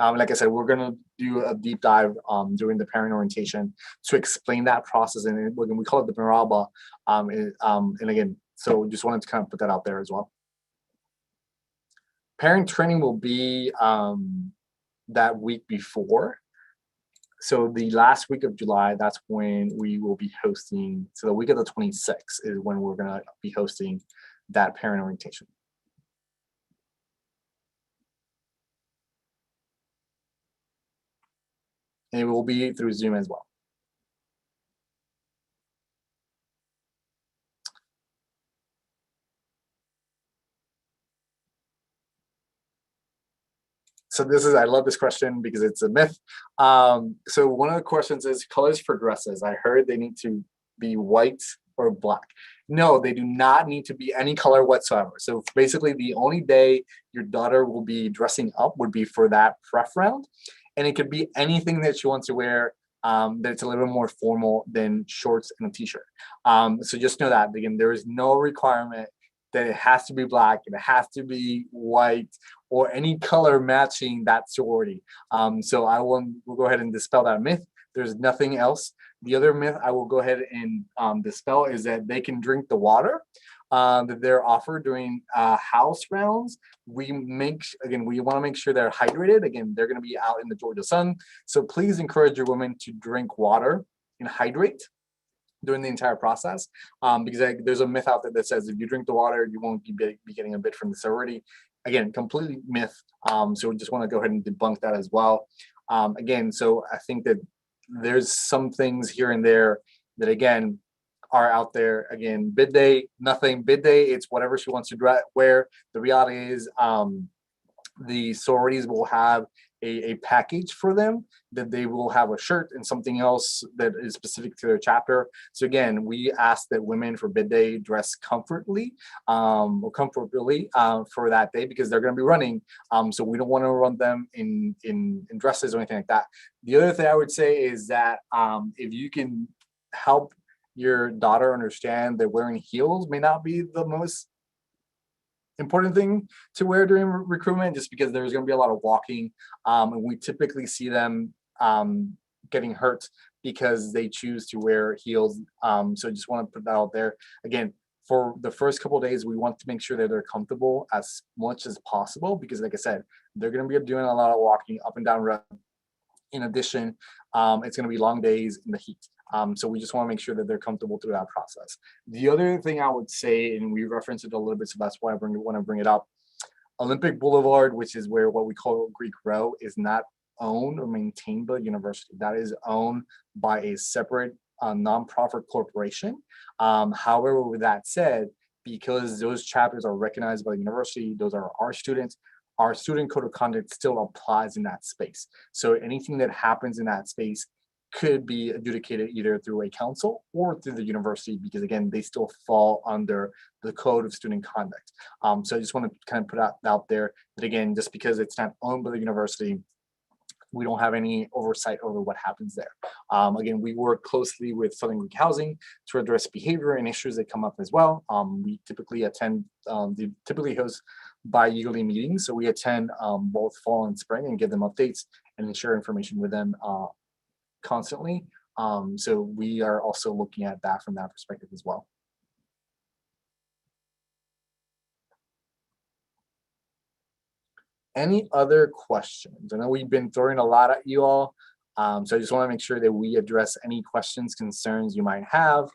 Speaker 1: Like I said, we're going to do a deep dive during the parent orientation to explain that process, and we call it the Miraba. And again, so just wanted to kind of put that out there as well. Parent training will be that week before. So the last week of July, that's when we will be hosting. So the week of the 26th is when we're going to be hosting that parent orientation. And it will be through Zoom as well. So I love this question because it's a myth. So one of the questions is colors for dresses. I heard they need to be white or black. No, they do not need to be any color whatsoever. So basically the only day your daughter will be dressing up would be for that pref round. And it could be anything that she wants to wear that's a little bit more formal than shorts and a t-shirt. So just know that, again, there is no requirement that it has to be black, and it has to be white, or any color matching that sorority. So we'll go ahead and dispel that myth. There's nothing else. The other myth I will go ahead and dispel is that they can drink the water that they're offered during house rounds. We want to make sure they're hydrated. Again, they're going to be out in the Georgia sun. So please encourage your women to drink water and hydrate during the entire process, because there's a myth out there that says if you drink the water, you won't be getting a bid from the sorority. Again, completely myth. So we just want to go ahead and debunk that as well. Again, so I think that there's some things here and there that, again, are out there. Again, bid day, nothing. Bid day, it's whatever she wants to wear. The reality is The sororities will have a package for them, that they will have a shirt and something else that is specific to their chapter. So again, we ask that women for bid day dress comfortably for that day, because they're going to be running. So we don't want to run them in dresses or anything like that. The other thing I would say is that if you can help your daughter understand that wearing heels may not be the most important thing to wear during recruitment, just because there's going to be a lot of walking, and we typically see them getting hurt because they choose to wear heels. So I just want to put that out there. Again, for the first couple of days, we want to make sure that they're comfortable as much as possible, because like I said, they're going to be doing a lot of walking up and down road. In addition, it's going to be long days in the heat. So we just want to make sure that they're comfortable through that process. The other thing I would say, and we referenced it a little bit, so that's why I want to bring it up. Olympic Boulevard, which is where what we call Greek Row, is not owned or maintained by the university. That is owned by a separate nonprofit corporation. However, with that said, because those chapters are recognized by the university, those are our students, our student code of conduct still applies in that space. So anything that happens in that space could be adjudicated either through a council or through the university, because again, they still fall under the code of student conduct. So I just want to kind of put out there that again, just because it's not owned by the university, we don't have any oversight over what happens there. Again, we work closely with Southern Greek Housing to address behavior and issues that come up as well. We typically attend, they typically host bi-yearly meetings. So we attend both fall and spring and give them updates and share information with them constantly. So we are also looking at that from that perspective as well. Any other questions? I know we've been throwing a lot at you all. So I just want to make sure that we address any questions, concerns you might have,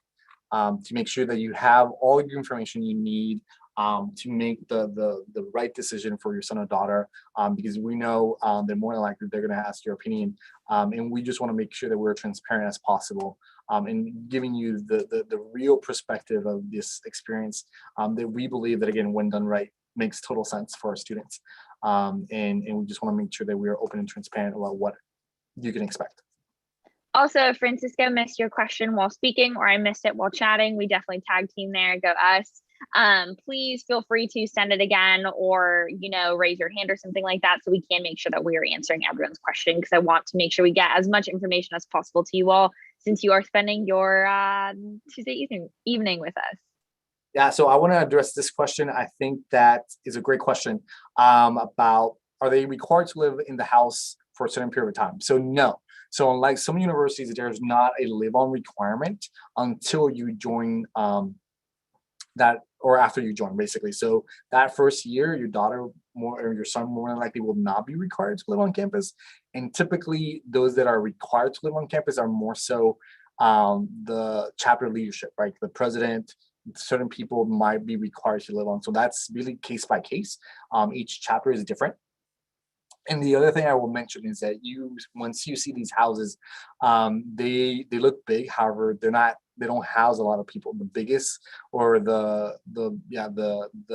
Speaker 1: to make sure that you have all your information you need to make the right decision for your son or daughter, because we know they're more than likely they're going to ask your opinion, and we just want to make sure that we're transparent as possible, and giving you the real perspective of this experience, that we believe that again, when done right, makes total sense for our students, and we just want to make sure that we are open and transparent about what you can expect.
Speaker 2: Also, if Francisco missed your question while speaking, or I missed it while chatting, we definitely tag team there. Go us. Please feel free to send it again, or raise your hand or something like that, so we can make sure that we are answering everyone's question, because I want to make sure we get as much information as possible to you all, since you are spending your Tuesday evening with us.
Speaker 1: Yeah, so I want to address this question. I think that is a great question, about, are they required to live in the house for a certain period of time? So no. So unlike some universities, there's not a live-on requirement until you join that, or after you join, basically. So that first year, your daughter or your son more than likely will not be required to live on campus. And typically those that are required to live on campus are more so the chapter leadership, right? The president, certain people might be required to live on. So that's really case by case. Each chapter is different. And the other thing I will mention is that once you see these houses, they look big. However, they don't house a lot of people. The biggest, or the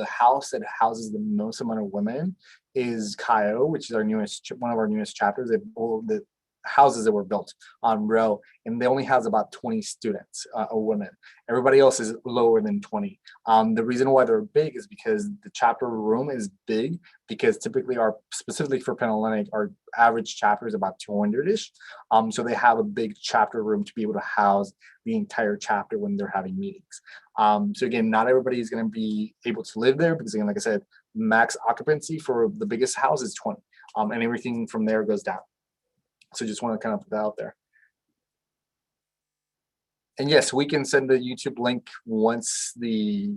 Speaker 1: house that houses the most amount of women is Cayo, which is one of our newest chapters. The houses that were built on Row, and they only has about 20 students or women. Everybody else is lower than 20. The reason why they're big is because the chapter room is big, because typically specifically for Panhellenic, our average chapter is about 200-ish. So they have a big chapter room to be able to house the entire chapter when they're having meetings. So again, not everybody is going to be able to live there, because again, like I said, max occupancy for the biggest house is 20, and everything from there goes down. So just want to kind of put that out there. And yes, we can send the YouTube link once the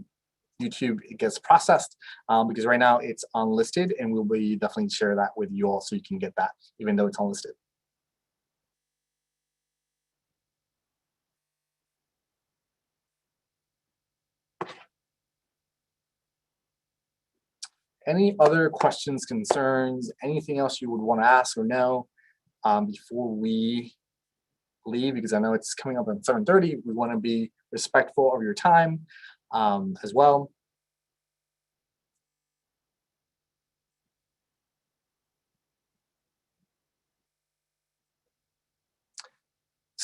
Speaker 1: YouTube gets processed, because right now it's unlisted, and we'll be definitely share that with you all so you can get that, even though it's unlisted. Any other questions, concerns, anything else you would want to ask or know before we leave? Because I know it's coming up at 7:30. We want to be respectful of your time as well.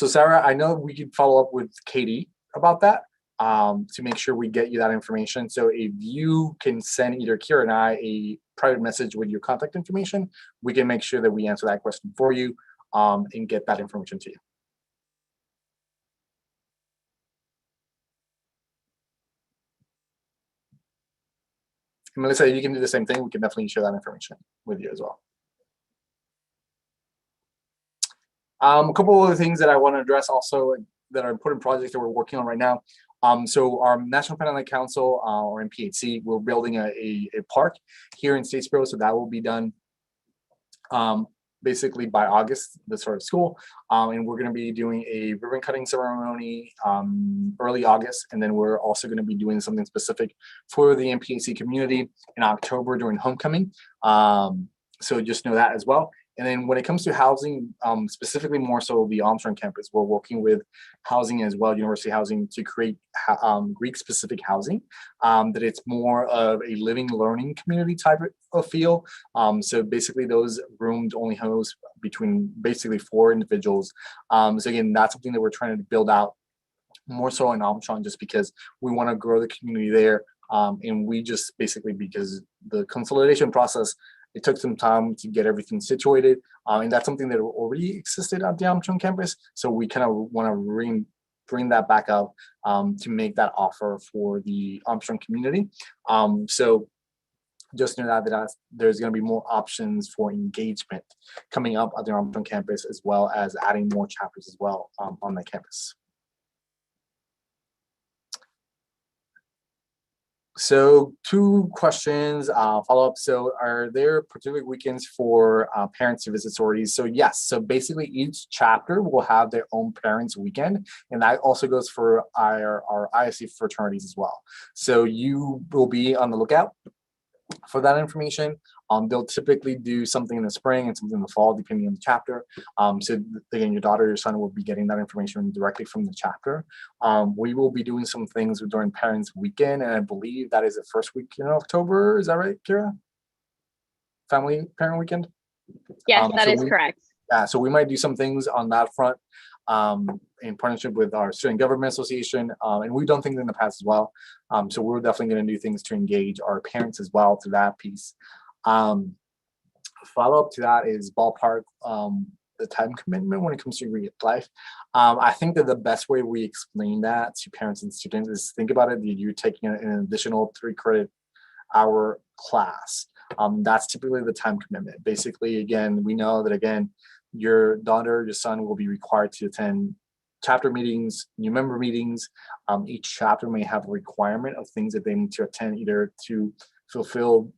Speaker 1: So Sarah, I know we could follow up with Katie about that to make sure we get you that information. So if you can send either Kira and I a private message with your contact information, we can make sure that we answer that question for you and get that information to you. And Melissa, you can do the same thing. We can definitely share that information with you as well. A couple of other things that I want to address also that are important projects that we're working on right now. So our National Panhellenic Council, or NPHC, we're building a park here in Statesboro, so that will be done basically by August, the start of school. And we're going to be doing a ribbon cutting ceremony early August, and then we're also going to be doing something specific for the NPHC community in October during homecoming. So just know that as well. And then when it comes to housing, specifically more so the Armstrong campus, we're working with housing as well, university housing, to create Greek-specific housing, that it's more of a living, learning community type of feel. So basically those rooms only host between basically 4 individuals. So again, that's something that we're trying to build out more so in Armstrong, just because we want to grow the community there. And we just basically, because the consolidation process, it took some time to get everything situated, and that's something that already existed at the Armstrong campus. So we kind of want to bring that back up to make that offer for the Armstrong community. So just know that there's going to be more options for engagement coming up at the Armstrong campus, as well as adding more chapters as well on the campus. So 2 questions, follow-up. So are there particular weekends for parents to visit sororities? So yes, so basically each chapter will have their own parents weekend, and that also goes for our ISC fraternities as well. So you will be on the lookout for that information. They'll typically do something in the spring and something in the fall, depending on the chapter. So again, your daughter or your son will be getting that information directly from the chapter. We will be doing some things during Parents Weekend, and I believe that is the first week in October. Is that right, Kira? Family Parent Weekend?
Speaker 2: Yes, that is correct.
Speaker 1: Yeah, so we might do some things on that front in partnership with our Student Government Association, and we've done things in the past as well. So we're definitely going to do things to engage our parents as well to that piece. Follow up to that is ballpark, the time commitment when it comes to real life. I think that the best way we explain that to parents and students is think about it, you're taking an additional 3 credit hour class. That's typically the time commitment. Basically, again, we know that, again, your daughter, your son will be required to attend chapter meetings, new member meetings. Each chapter may have a requirement of things that they need to attend, either to fulfill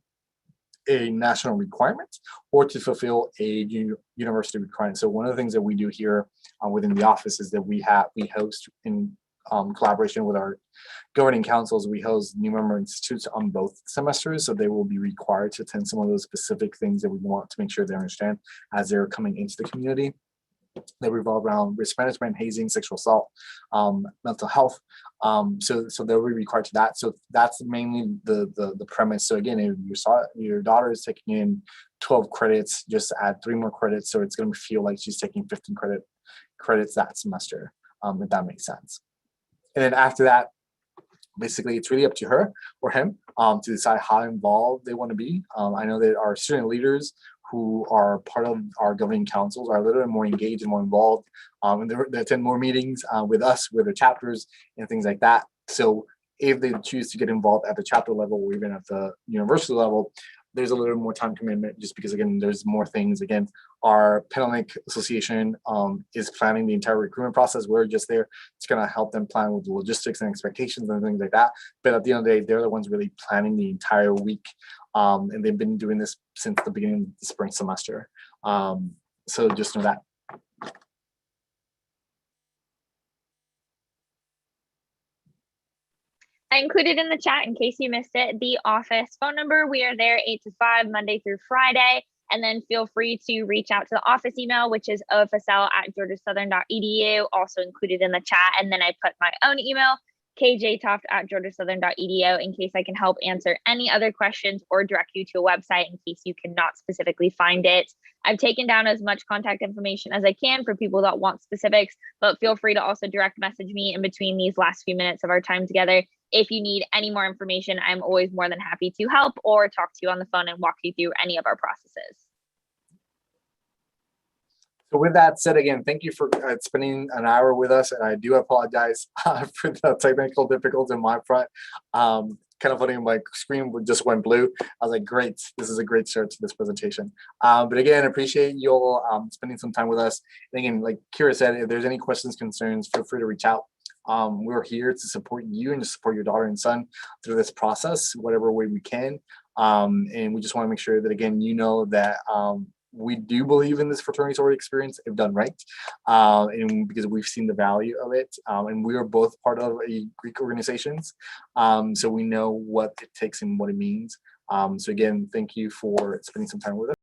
Speaker 1: a national requirement or to fulfill a university requirement. So one of the things that we do here within the office is that we host in collaboration with our governing councils, we host new member institutes on both semesters. So they will be required to attend some of those specific things that we want to make sure they understand as they're coming into the community. They revolve around risk management, hazing, sexual assault, mental health. So they'll be required to that. So that's mainly the premise. So again, if your daughter is taking in 12 credits, just add 3 more credits. So it's going to feel like she's taking 15 credits that semester, if that makes sense. And then after that, basically, it's really up to her or him to decide how involved they want to be. I know that our student leaders who are part of our governing councils are a little bit more engaged and more involved, and they attend more meetings with us, with the chapters and things like that. So if they choose to get involved at the chapter level or even at the university level, there's a little more time commitment, just because, again, there's more things. Again, our Panhellenic Association is planning the entire recruitment process. We're just there. It's going to help them plan with the logistics and expectations and things like that. But at the end of the day, they're the ones really planning the entire week. And they've been doing this since the beginning of the spring semester. So just know that.
Speaker 2: I included in the chat, in case you missed it, the office phone number. We are there 8 to 5, Monday through Friday. And then feel free to reach out to the office email, which is ofsl@georgiasouthern.edu, also included in the chat. And then I put my own email, kjtoft@georgiasouthern.edu in case I can help answer any other questions or direct you to a website in case you cannot specifically find it. I've taken down as much contact information as I can for people that want specifics, but feel free to also direct message me in between these last few minutes of our time together. If you need any more information, I'm always more than happy to help or talk to you on the phone and walk you through any of our processes.
Speaker 1: So with that said, again, thank you for spending an hour with us, and I do apologize for the technical difficulties in my front. Kind of funny, my screen just went blue. I was like, great, this is a great start to this presentation. But again, appreciate you all spending some time with us. And again, like Kira said, if there's any questions, concerns, feel free to reach out. We're here to support you and to support your daughter and son through this process, whatever way we can. And we just want to make sure that, again, you know that we do believe in this fraternity sorority experience if done right, and because we've seen the value of it, and we are both part of a Greek organizations, so we know what it takes and what it means. So again, thank you for spending some time with us.